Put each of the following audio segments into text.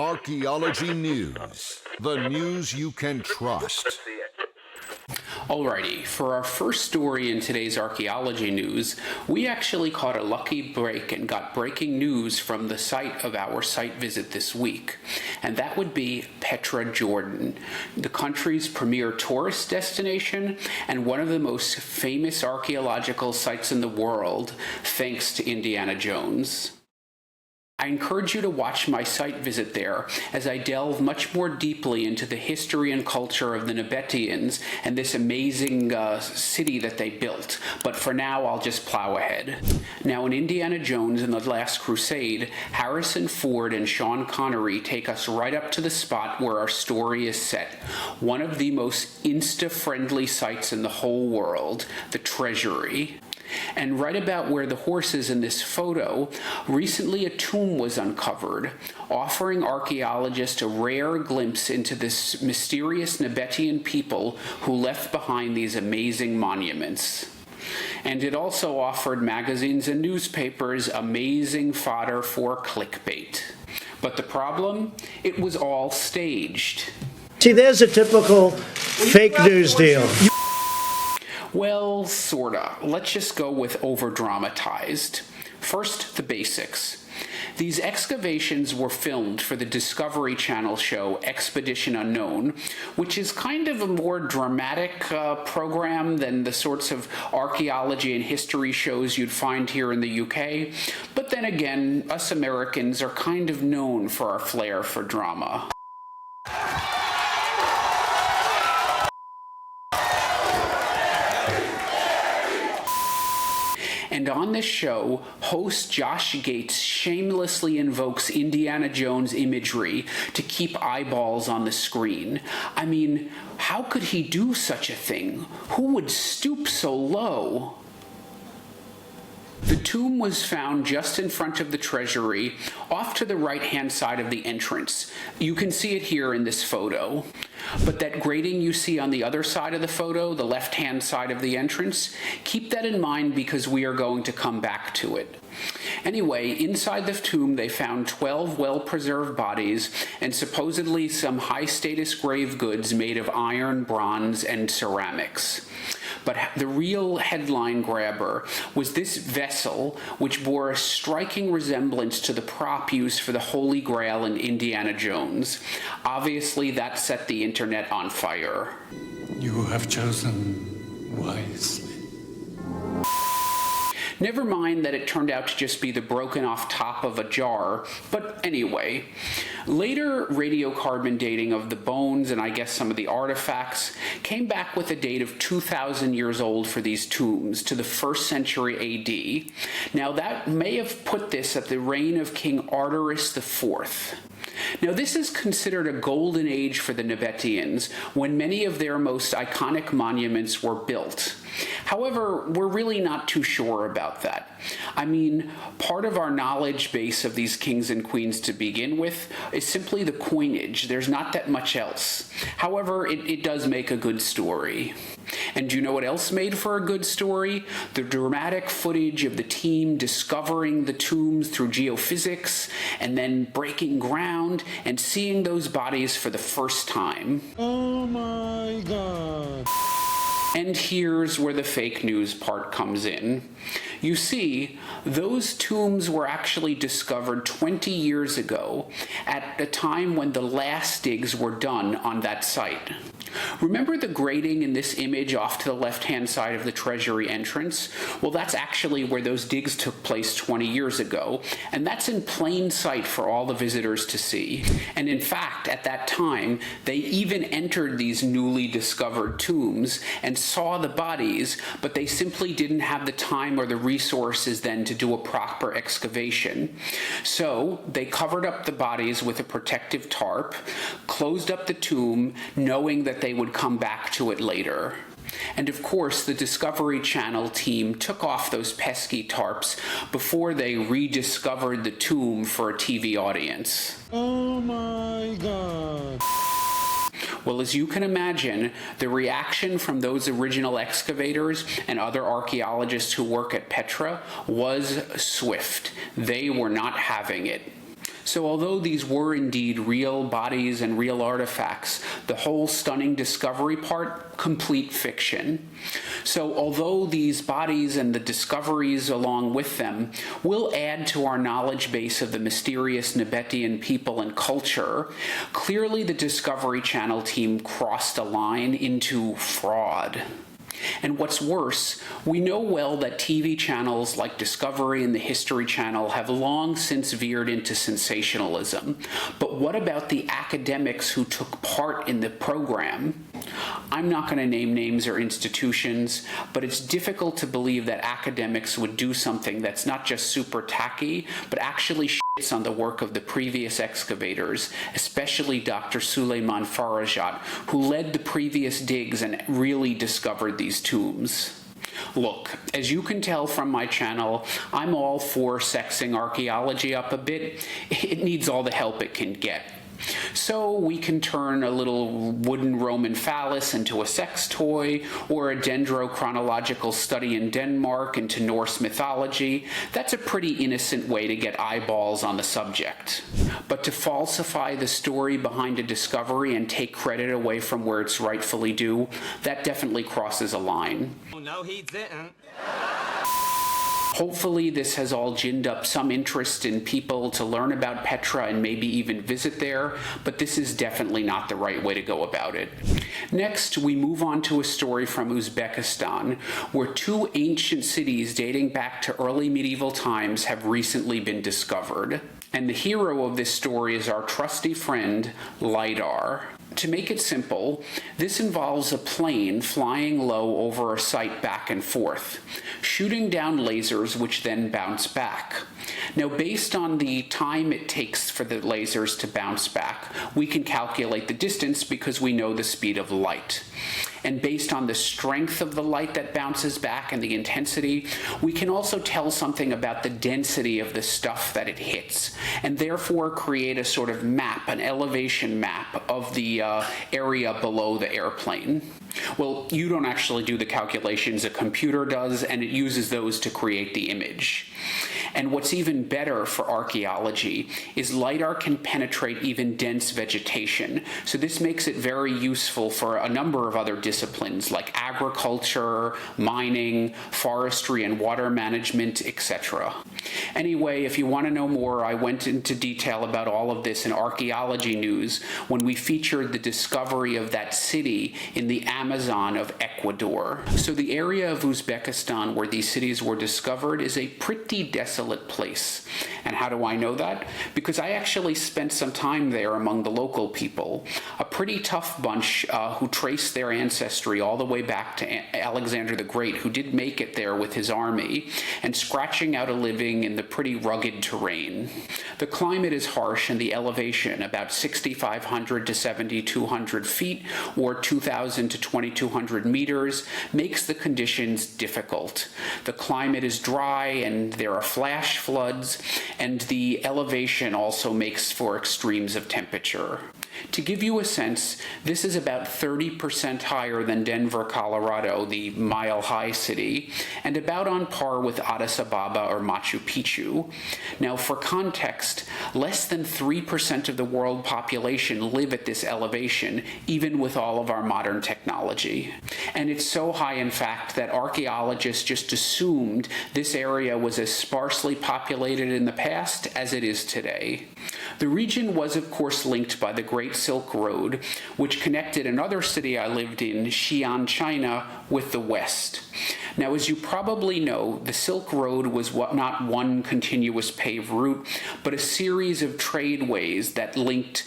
Archaeology News, the news you can trust. Alrighty, for our first story in today's archaeology news, we actually caught a lucky break and got breaking news from the site of our site visit this week. And that would be Petra, Jordan, the country's premier tourist destination and one of the most famous archaeological sites in the world, thanks to Indiana Jones. I encourage you to watch my site visit there as I delve much more deeply into the history and culture of the Nabateans and this amazing city that they built. But for now, I'll just plow ahead. Now, in Indiana Jones and the Last Crusade, Harrison Ford and Sean Connery take us right up to the spot where our story is set, one of the most Insta-friendly sites in the whole world, the Treasury. And right about where the horse is in this photo, recently a tomb was uncovered, offering archaeologists a rare glimpse into this mysterious Nabatean people who left behind these amazing monuments. And it also offered magazines and newspapers amazing fodder for clickbait. But the problem? It was all staged. See, there's a typical fake news deal. Well, sorta. Let's just go with over-dramatized. First, the basics. These excavations were filmed for the Discovery Channel show Expedition Unknown, which is kind of a more dramatic program than the sorts of archaeology and history shows you'd find here in the UK. But then again, us Americans are kind of known for our flair for drama. And on this show, host Josh Gates shamelessly invokes Indiana Jones imagery to keep eyeballs on the screen. I mean, how could he do such a thing? Who would stoop so low? The tomb was found just in front of the Treasury, off to the right-hand side of the entrance. You can see it here in this photo. But that grating you see on the other side of the photo, the left-hand side of the entrance, keep that in mind because we are going to come back to it. Anyway, inside the tomb they found 12 well-preserved bodies and supposedly some high-status grave goods made of iron, bronze, and ceramics. But the real headline grabber was this vessel, which bore a striking resemblance to the prop used for the Holy Grail in Indiana Jones. Obviously, that set the internet on fire. You have chosen wisely. Never mind that it turned out to just be the broken off top of a jar, but anyway. Later radiocarbon dating of the bones and I guess some of the artifacts came back with a date of 2,000 years old for these tombs to the 1st century AD. Now that may have put this at the reign of King Arteris IV. Now this is considered a golden age for the Nabateans when many of their most iconic monuments were built. However, we're really not too sure about that. I mean, part of our knowledge base of these kings and queens to begin with is simply the coinage. There's not that much else. However, it does make a good story. And do you know what else made for a good story? The dramatic footage of the team discovering the tombs through geophysics and then breaking ground and seeing those bodies for the first time. Oh my God. And here's where the fake news part comes in. You see, those tombs were actually discovered 20 years ago, at a time when the last digs were done on that site. Remember the grating in this image off to the left-hand side of the Treasury entrance? Well, that's actually where those digs took place 20 years ago, and that's in plain sight for all the visitors to see. And in fact, at that time, they even entered these newly discovered tombs and saw the bodies, but they simply didn't have the time or the resources then to do a proper excavation. So they covered up the bodies with a protective tarp, closed up the tomb, knowing that they would come back to it later. And of course, the Discovery Channel team took off those pesky tarps before they rediscovered the tomb for a TV audience. Oh my God. Well, as you can imagine, the reaction from those original excavators and other archaeologists who work at Petra was swift. They were not having it. So although these were indeed real bodies and real artifacts, the whole stunning discovery part, complete fiction. So although these bodies and the discoveries along with them will add to our knowledge base of the mysterious Nabatean people and culture, clearly the Discovery Channel team crossed a line into fraud. And what's worse, we know well that TV channels like Discovery and the History Channel have long since veered into sensationalism. But what about the academics who took part in the program? I'm not going to name names or institutions, but it's difficult to believe that academics would do something that's not just super tacky, but actually shits on the work of the previous excavators, especially Dr. Suleiman Farajat, who led the previous digs and really discovered these tombs. Look, as you can tell from my channel, I'm all for sexing archaeology up a bit. It needs all the help it can get. So we can turn a little wooden Roman phallus into a sex toy, or a dendrochronological study in Denmark into Norse mythology. That's a pretty innocent way to get eyeballs on the subject. But to falsify the story behind a discovery and take credit away from where it's rightfully due, that definitely crosses a line. No, he didn't. Hopefully this has all ginned up some interest in people to learn about Petra and maybe even visit there, but this is definitely not the right way to go about it. Next, we move on to a story from Uzbekistan, where two ancient cities dating back to early medieval times have recently been discovered. And the hero of this story is our trusty friend, LIDAR. To make it simple, this involves a plane flying low over a site back and forth, shooting down lasers which then bounce back. Now, based on the time it takes for the lasers to bounce back, we can calculate the distance because we know the speed of light. And based on the strength of the light that bounces back and the intensity, we can also tell something about the density of the stuff that it hits, and therefore create a sort of map, an elevation map of the area below the airplane. Well, you don't actually do the calculations, a computer does, and it uses those to create the image. And what's even better for archaeology is LIDAR can penetrate even dense vegetation, so this makes it very useful for a number of other disciplines like agriculture, mining, forestry and water management, etc. Anyway, if you want to know more, I went into detail about all of this in Archaeology News when we featured the discovery of that city in the Amazon of Ecuador. So the area of Uzbekistan where these cities were discovered is a pretty desolate place. And how do I know that? Because I actually spent some time there among the local people, a pretty tough bunch who traced their ancestry all the way back to Alexander the Great, who did make it there with his army, and scratching out a living in the pretty rugged terrain. The climate is harsh and the elevation, about 6,500 to 7,200 feet, or 2,000 to 2,200 meters, makes the conditions difficult. The climate is dry and there are flash floods, and the elevation also makes for extremes of temperature. To give you a sense, this is about 30% higher than Denver, Colorado, the mile-high city, and about on par with Addis Ababa or Machu Picchu. Now, for context, less than 3% of the world population live at this elevation, even with all of our modern technology. And it's so high, in fact, that archaeologists just assumed this area was as sparsely populated in the past as it is today. The region was, of course, linked by the Great Silk Road, which connected another city I lived in, Xi'an, China, with the West. Now, as you probably know, the Silk Road was not one continuous paved route, but a series of tradeways that linked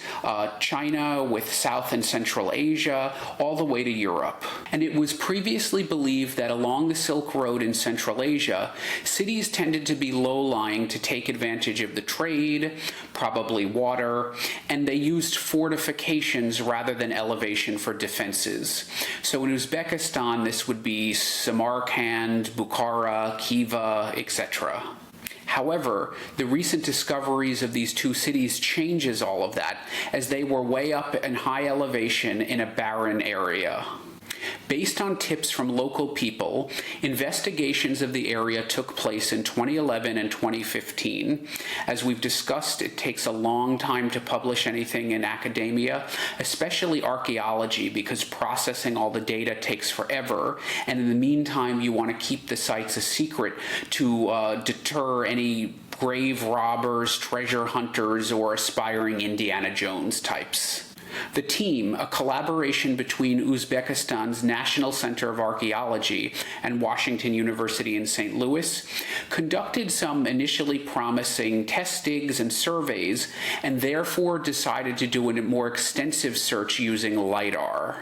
China with South and Central Asia, all the way to Europe. And it was previously believed that along the Silk Road in Central Asia, cities tended to be low-lying to take advantage of the trade, probably water, and they used fortifications rather than elevation for defenses. So in Uzbekistan, this would be Samarkand, Bukhara, Khiva, etc. However, the recent discoveries of these two cities changes all of that, as they were way up in high elevation in a barren area. Based on tips from local people, investigations of the area took place in 2011 and 2015. As we've discussed, it takes a long time to publish anything in academia, especially archaeology, because processing all the data takes forever, and in the meantime you want to keep the sites a secret to deter any grave robbers, treasure hunters, or aspiring Indiana Jones types. The team, a collaboration between Uzbekistan's National Center of Archaeology and Washington University in St. Louis, conducted some initially promising test digs and surveys, and therefore decided to do a more extensive search using LIDAR.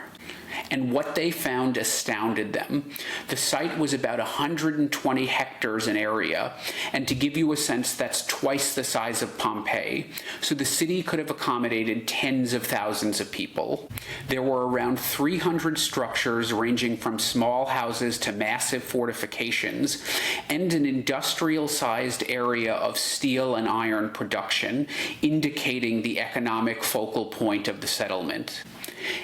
And what they found astounded them. The site was about 120 hectares in area, and to give you a sense, that's twice the size of Pompeii, so the city could have accommodated tens of thousands of people. There were around 300 structures ranging from small houses to massive fortifications, and an industrial-sized area of steel and iron production, indicating the economic focal point of the settlement.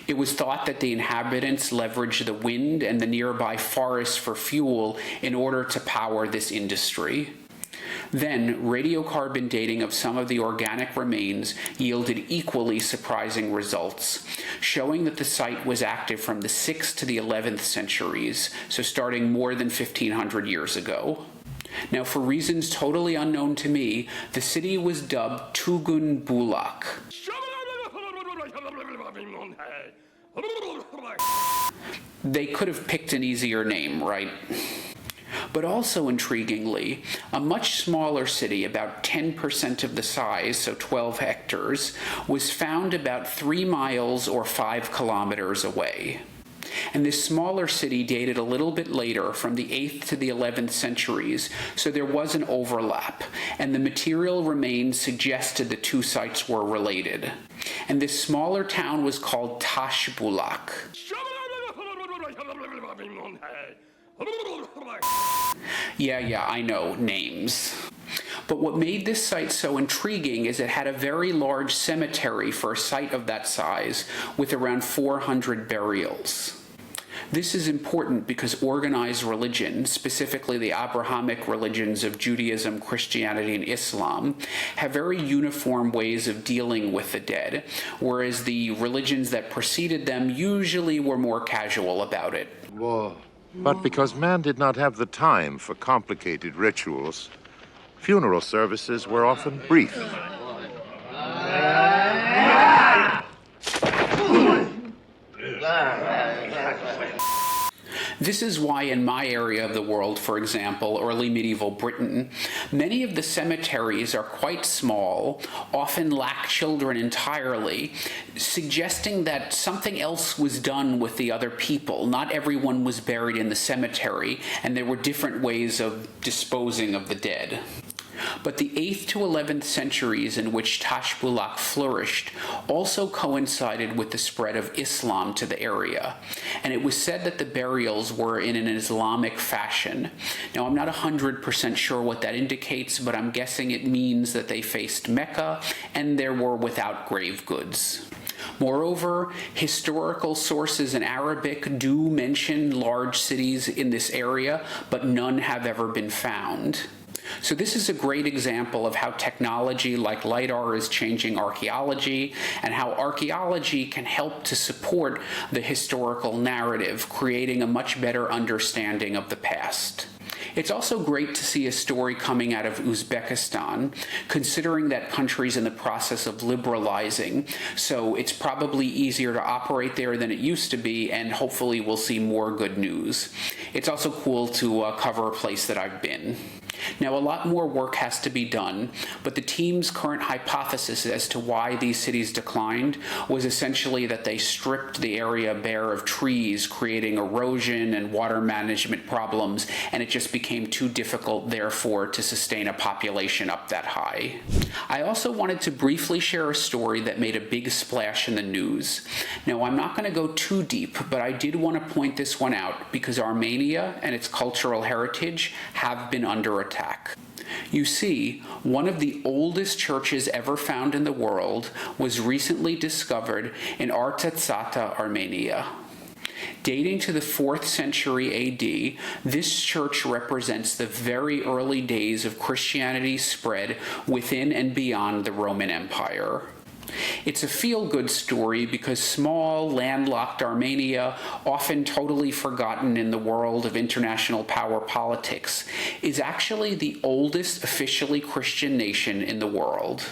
It was thought that the inhabitants leveraged the wind and the nearby forests for fuel in order to power this industry. Then, radiocarbon dating of some of the organic remains yielded equally surprising results, showing that the site was active from the 6th to the 11th centuries, so starting more than 1,500 years ago. Now, for reasons totally unknown to me, the city was dubbed Tugun Bulak. They could have picked an easier name, right? But also intriguingly, a much smaller city, about 10% of the size, so 12 hectares, was found about 3 miles or 5 kilometers away. And this smaller city dated a little bit later, from the 8th to the 11th centuries, so there was an overlap, and the material remains suggested the two sites were related. And this smaller town was called Tashbulak. Yeah, I know, names. But what made this site so intriguing is it had a very large cemetery for a site of that size, with around 400 burials. This is important because organized religion, specifically the Abrahamic religions of Judaism, Christianity, and Islam, have very uniform ways of dealing with the dead, whereas the religions that preceded them usually were more casual about it. Whoa. But because man did not have the time for complicated rituals, funeral services were often brief. This is why in my area of the world, for example, early medieval Britain, many of the cemeteries are quite small, often lack children entirely, suggesting that something else was done with the other people. Not everyone was buried in the cemetery, and there were different ways of disposing of the dead. But the 8th to 11th centuries in which Tashbulak flourished also coincided with the spread of Islam to the area, and it was said that the burials were in an Islamic fashion. Now, I'm not 100% sure what that indicates, but I'm guessing it means that they faced Mecca and there were without grave goods. Moreover, historical sources in Arabic do mention large cities in this area, but none have ever been found. So this is a great example of how technology like LIDAR is changing archaeology, and how archaeology can help to support the historical narrative, creating a much better understanding of the past. It's also great to see a story coming out of Uzbekistan, considering that country's in the process of liberalizing, so it's probably easier to operate there than it used to be, and hopefully we'll see more good news. It's also cool to cover a place that I've been. Now, a lot more work has to be done, but the team's current hypothesis as to why these cities declined was essentially that they stripped the area bare of trees, creating erosion and water management problems, and it just became too difficult, therefore, to sustain a population up that high. I also wanted to briefly share a story that made a big splash in the news. Now, I'm not going to go too deep, but I did want to point this one out because Armenia and its cultural heritage have been under attack. You see, one of the oldest churches ever found in the world was recently discovered in Artsakh, Armenia. Dating to the 4th century AD, this church represents the very early days of Christianity's spread within and beyond the Roman Empire. It's a feel-good story because small, landlocked Armenia, often totally forgotten in the world of international power politics, is actually the oldest officially Christian nation in the world.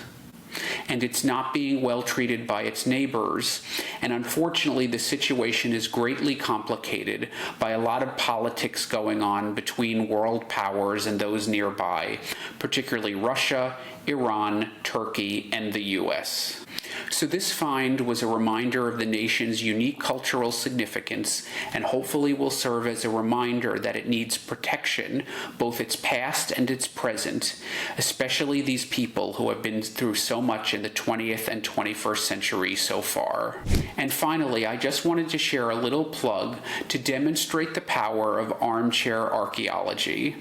And it's not being well treated by its neighbors. And unfortunately, the situation is greatly complicated by a lot of politics going on between world powers and those nearby, particularly Russia, Iran, Turkey, and the US. So this find was a reminder of the nation's unique cultural significance and hopefully will serve as a reminder that it needs protection, both its past and its present, especially these people who have been through so much in the 20th and 21st century so far. And finally, I just wanted to share a little plug to demonstrate the power of armchair archaeology.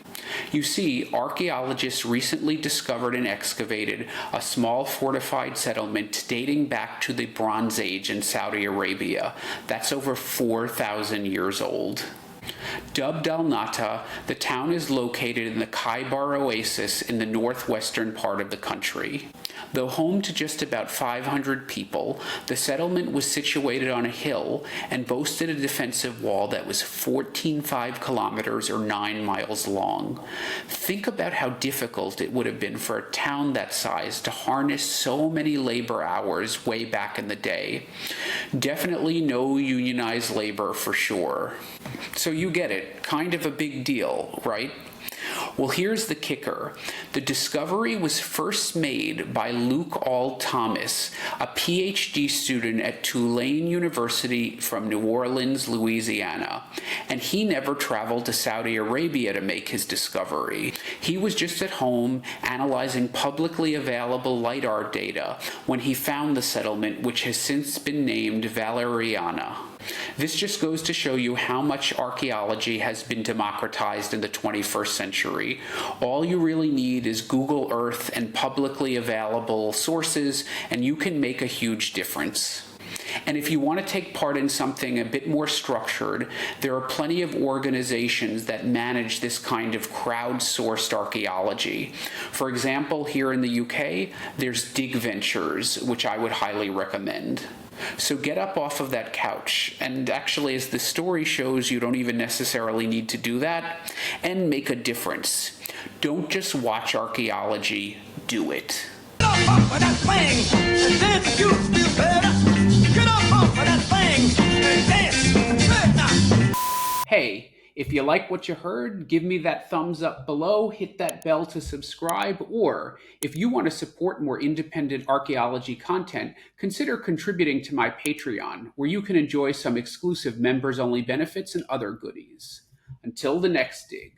You see, archaeologists recently discovered and excavated a small fortified settlement dating back to the Bronze Age in Saudi Arabia. That's over 4,000 years old. Dubbed Al-Nata, the town is located in the Khaybar Oasis in the northwestern part of the country. Though home to just about 500 people, the settlement was situated on a hill and boasted a defensive wall that was 14.5 kilometers or 9 miles long. Think about how difficult it would have been for a town that size to harness so many labor hours way back in the day. Definitely no unionized labor for sure. So you get it, kind of a big deal, right? Well, here's the kicker. The discovery was first made by Luke All Thomas, a PhD student at Tulane University from New Orleans, Louisiana, and he never traveled to Saudi Arabia to make his discovery. He was just at home analyzing publicly available LIDAR data when he found the settlement, which has since been named Valeriana. This just goes to show you how much archaeology has been democratized in the 21st century. All you really need is Google Earth and publicly available sources, and you can make a huge difference. And if you want to take part in something a bit more structured, there are plenty of organizations that manage this kind of crowdsourced archaeology. For example, here in the UK, there's Dig Ventures, which I would highly recommend. So get up off of that couch, and actually, as the story shows, you don't even necessarily need to do that, and make a difference. Don't just watch archaeology, do it. Get up off of that thing and dance, you feel better. Get up off of that thing and dance. Good now. Hey, if you like what you heard, give me that thumbs up below, hit that bell to subscribe, or if you want to support more independent archaeology content, consider contributing to my Patreon, where you can enjoy some exclusive members-only benefits and other goodies. Until the next dig.